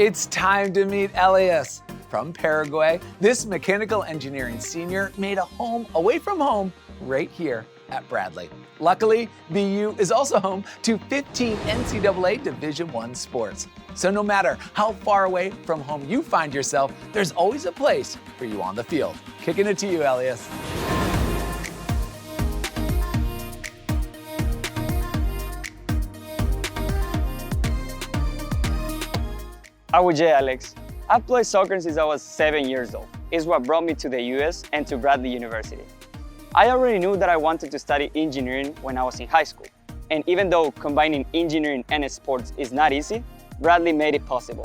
It's time to meet Elias. From Paraguay, this mechanical engineering senior made a home away from home right here at Bradley. Luckily, BU is also home to 15 NCAA Division I sports. So no matter how far away from home you find yourself, there's always a place for you on the field. Kicking it to you, Elias. Awuje, Alex. I've played soccer since I was 7 years old. It's what brought me to the US and to Bradley University. I already knew that I wanted to study engineering when I was in high school. And even though combining engineering and sports is not easy, Bradley made it possible.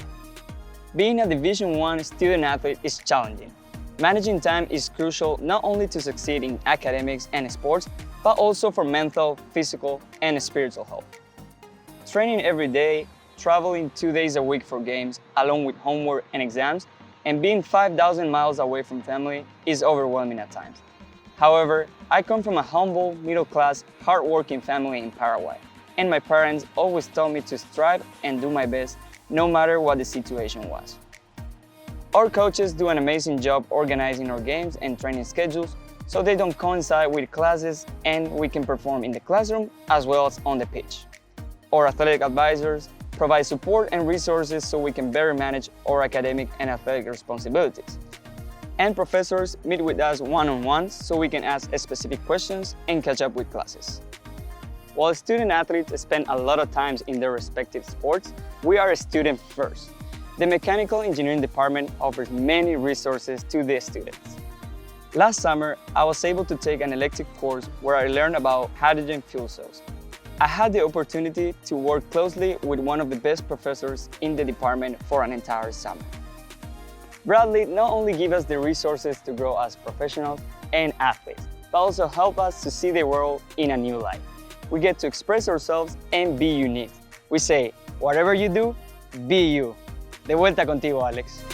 Being a Division I student athlete is challenging. Managing time is crucial not only to succeed in academics and sports, but also for mental, physical, and spiritual health. Training every day, traveling 2 days a week for games, along with homework and exams, and being 5,000 miles away from family is overwhelming at times. However, I come from a humble, middle-class, hard-working family in Paraguay, and my parents always told me to strive and do my best, no matter what the situation was. Our coaches do an amazing job organizing our games and training schedules so they don't coincide with classes and we can perform in the classroom as well as on the pitch. Our athletic advisors provide support and resources so we can better manage our academic and athletic responsibilities. And professors meet with us one-on-one so we can ask specific questions and catch up with classes. While student athletes spend a lot of time in their respective sports, we are a student first. The mechanical engineering department offers many resources to the students. Last summer, I was able to take an elective course where I learned about hydrogen fuel cells. I had the opportunity to work closely with one of the best professors in the department for an entire summer. Bradley not only gives us the resources to grow as professionals and athletes, but also help us to see the world in a new light. We get to express ourselves and be unique. We say, whatever you do, be you. De vuelta contigo, Alex.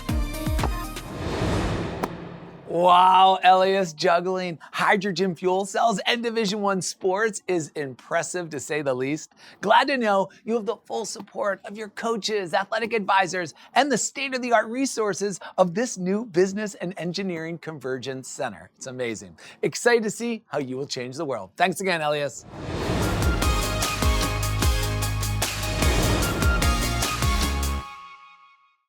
Wow, Elias, juggling hydrogen fuel cells and Division I sports is impressive to say the least. Glad to know you have the full support of your coaches, athletic advisors, and the state-of-the-art resources of this new Business and Engineering Convergence Center. It's amazing. Excited to see how you will change the world. Thanks again, Elias.